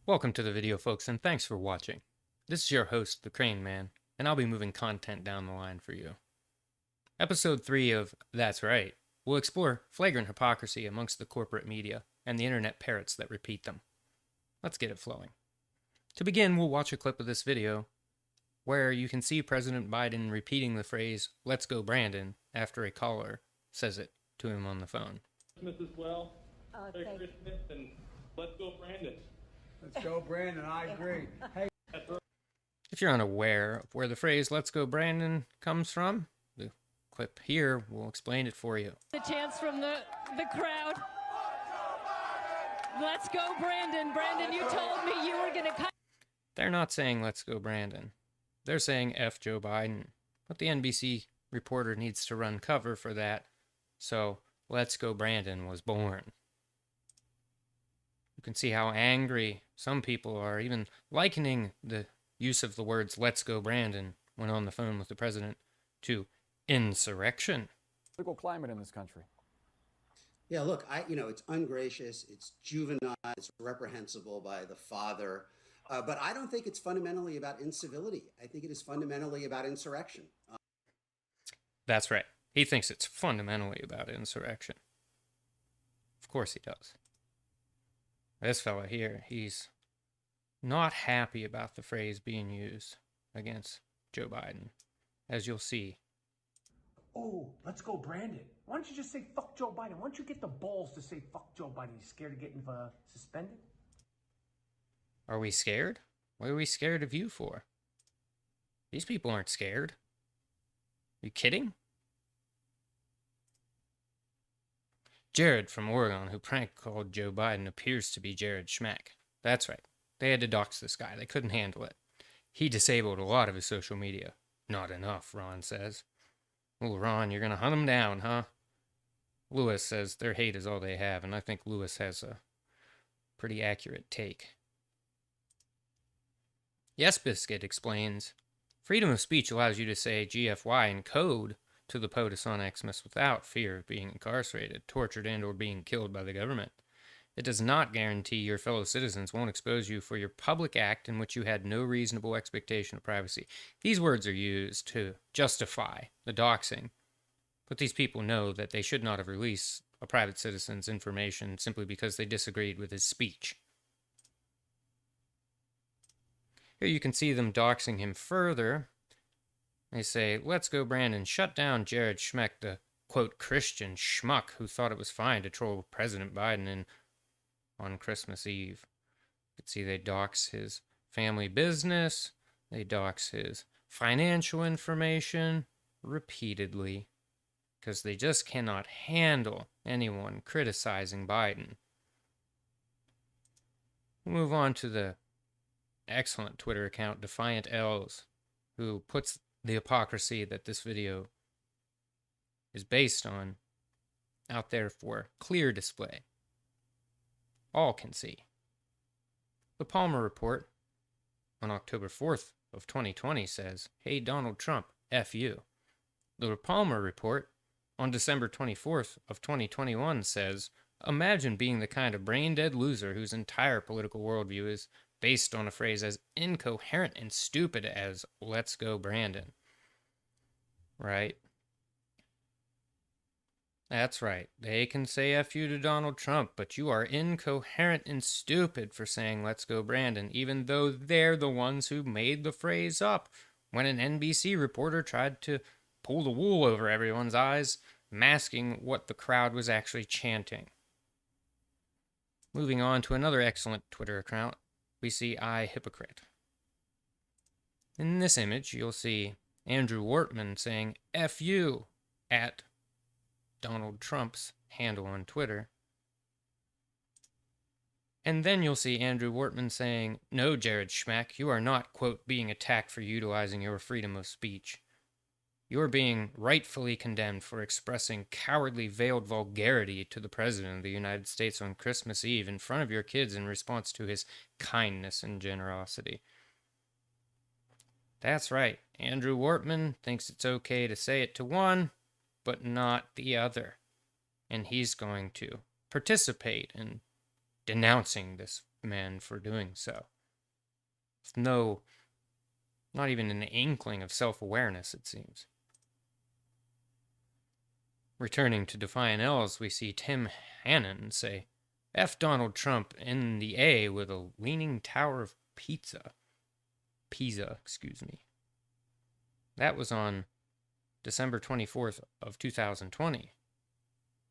Welcome to the video, folks, and thanks for watching. This is your host, the Crane Man, and I'll be moving content down the line for you. Episode 3 of That's Right will explore flagrant hypocrisy amongst the corporate media and the internet parrots that repeat them. Let's get it flowing. To begin, we'll watch a clip of this video where you can see President Biden repeating the phrase, "Let's go Brandon," after a caller says it to him on the phone. Christmas as well. Merry Christmas and let's go Brandon. Let's go Brandon, I agree. Hey. If you're unaware of where the phrase "Let's go Brandon" comes from, the clip here will explain it for you. The chants from the crowd. Let's go Brandon. Brandon, you told me you were going to cut. They're not saying "Let's go Brandon." They're saying "F Joe Biden." But the NBC reporter needs to run cover for that, so "Let's go Brandon" was born. You can see how angry some people are, even likening the use of the words "Let's go Brandon" when on the phone with the president to insurrection. Political climate in this country. Yeah, look, it's ungracious, it's juvenile, it's reprehensible by the father, but I don't think it's fundamentally about incivility. I think it is fundamentally about insurrection. That's right. He thinks it's fundamentally about insurrection. Of course he does. This fella here, he's not happy about the phrase being used against Joe Biden, as you'll see. Oh, let's go Brandon. Why don't you just say fuck Joe Biden? Why don't you get the balls to say fuck Joe Biden? You scared of getting suspended? Are we scared? What are we scared of you for? These people aren't scared. Are you kidding? Jared from Oregon, who prank called Joe Biden, appears to be Jared Schmack. That's right. They had to dox this guy. They couldn't handle it. He disabled a lot of his social media. Not enough, Ron says. Well, Ron, you're going to hunt them down, huh? Lewis says their hate is all they have, and I think Lewis has a pretty accurate take. Yes Biscuit explains, freedom of speech allows you to say GFY in code to the POTUS on Xmas without fear of being incarcerated, tortured, and or being killed by the government. It does not guarantee your fellow citizens won't expose you for your public act in which you had no reasonable expectation of privacy. These words are used to justify the doxing, but these people know that they should not have released a private citizen's information simply because they disagreed with his speech. Here you can see them doxing him further. They say, "Let's go Brandon, shut down Jared Schmeck, the, quote, Christian schmuck who thought it was fine to troll President Biden on Christmas Eve." You can see they dox his family business, they dox his financial information repeatedly, because they just cannot handle anyone criticizing Biden. We'll move on to the excellent Twitter account, Defiant L's, who puts the hypocrisy that this video is based on out there for clear display. All can see. The Palmer Report on October 4th of 2020 says, "Hey Donald Trump, F you." The Palmer Report on December 24th of 2021 says, "Imagine being the kind of brain-dead loser whose entire political worldview is based on a phrase as incoherent and stupid as 'Let's go Brandon.'" Right? That's right. They can say F you to Donald Trump, but you are incoherent and stupid for saying "Let's go Brandon," even though they're the ones who made the phrase up when an NBC reporter tried to pull the wool over everyone's eyes, masking what the crowd was actually chanting. Moving on to another excellent Twitter account, we see I Hypocrite. In this image, you'll see Andrew Wortman saying "F you" at Donald Trump's handle on Twitter. And then you'll see Andrew Wortman saying, "No, Jared Schmack, you are not, quote, being attacked for utilizing your freedom of speech. You're being rightfully condemned for expressing cowardly veiled vulgarity to the President of the United States on Christmas Eve in front of your kids in response to his kindness and generosity." That's right. Andrew Wortman thinks it's okay to say it to one, but not the other. And he's going to participate in denouncing this men for doing so. It's not even an inkling of self-awareness, it seems. Returning to Defiant L's, we see Tim Hannon say, F Donald Trump in the A with a leaning tower of Pisa, excuse me. That was on December 24th of 2020.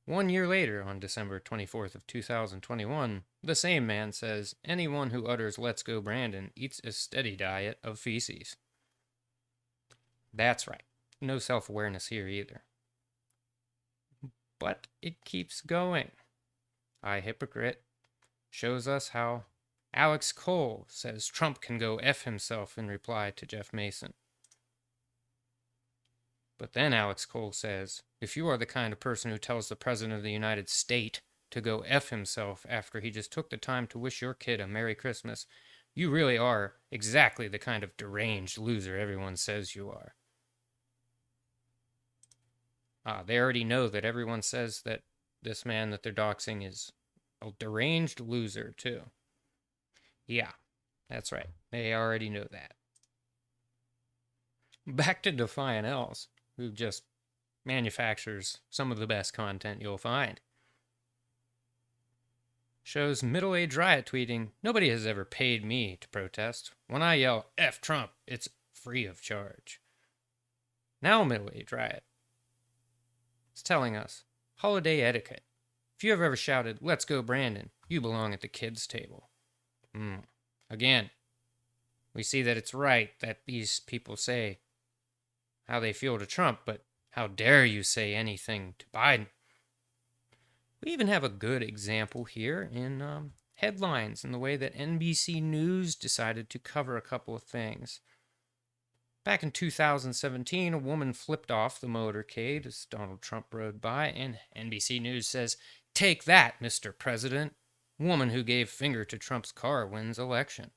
1 year later, on December 24th of 2021, the same man says anyone who utters "Let's go Brandon" eats a steady diet of feces. That's right. No self-awareness here either. But it keeps going. I Hypocrite shows us how Alex Cole says Trump can go F himself in reply to Jeff Mason. But then Alex Cole says, if you are the kind of person who tells the President of the United States to go F himself after he just took the time to wish your kid a Merry Christmas, you really are exactly the kind of deranged loser everyone says you are. They already know that everyone says that this man that they're doxing is a deranged loser, too. Yeah, that's right. They already know that. Back to Defiant L's, who just manufactures some of the best content you'll find. Shows Age Riot tweeting, nobody has ever paid me to protest. When I yell, F Trump, it's free of charge. Now Age Riot is telling us, holiday etiquette. If you have ever shouted, let's go Brandon, you belong at the kids' table. Again, we see that it's right that these people say how they feel to Trump, but how dare you say anything to Biden? We even have a good example here in headlines in the way that NBC News decided to cover a couple of things. Back in 2017, a woman flipped off the motorcade as Donald Trump rode by, and NBC News says, take that, Mr. President. Woman who gave finger to Trump's car wins election.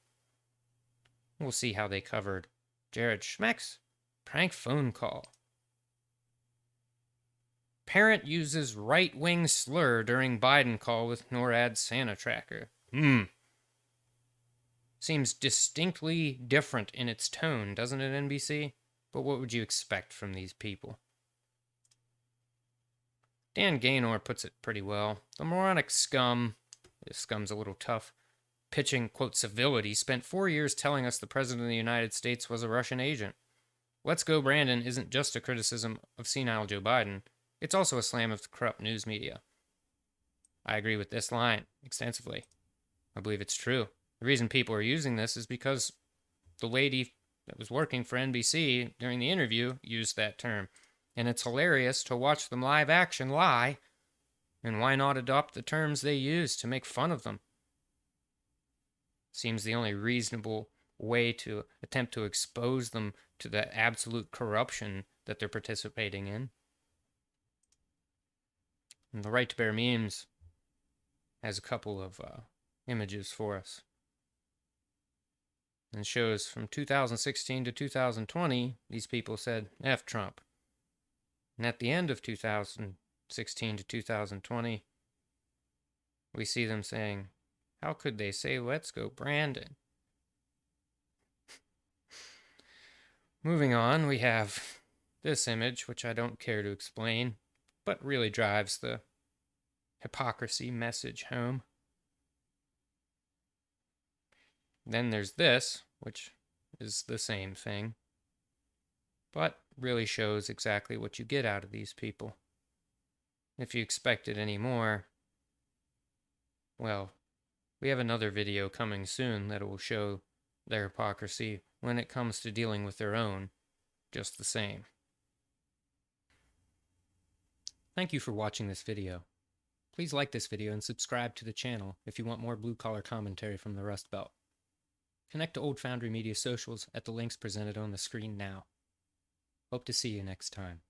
We'll see how they covered Jared Schmeck's prank phone call. Parent uses right-wing slur during Biden call with NORAD Santa tracker. Seems distinctly different in its tone, doesn't it, NBC? But what would you expect from these people? Dan Gaynor puts it pretty well. The moronic scum, this scum's a little tough, pitching, quote, civility, spent 4 years telling us the President of the United States was a Russian agent. Let's go Brandon isn't just a criticism of senile Joe Biden. It's also a slam of the corrupt news media. I agree with this line extensively. I believe it's true. The reason people are using this is because the lady that was working for NBC during the interview used that term. And it's hilarious to watch them live action lie. And why not adopt the terms they use to make fun of them? Seems the only reasonable way to attempt to expose them to the absolute corruption that they're participating in. And the Right to Bear Memes has a couple of images for us. And shows from 2016 to 2020, these people said, F Trump. And at the end of 2016 to 2020, we see them saying, how could they say, let's go Brandon? Moving on, we have this image, which I don't care to explain, but really drives the hypocrisy message home. Then there's this, which is the same thing, but really shows exactly what you get out of these people. If you expected any more, well, we have another video coming soon that will show their hypocrisy when it comes to dealing with their own, just the same. Thank you for watching this video. Please like this video and subscribe to the channel if you want more blue-collar commentary from the Rust Belt. Connect to Old Foundry Media socials at the links presented on the screen now. Hope to see you next time.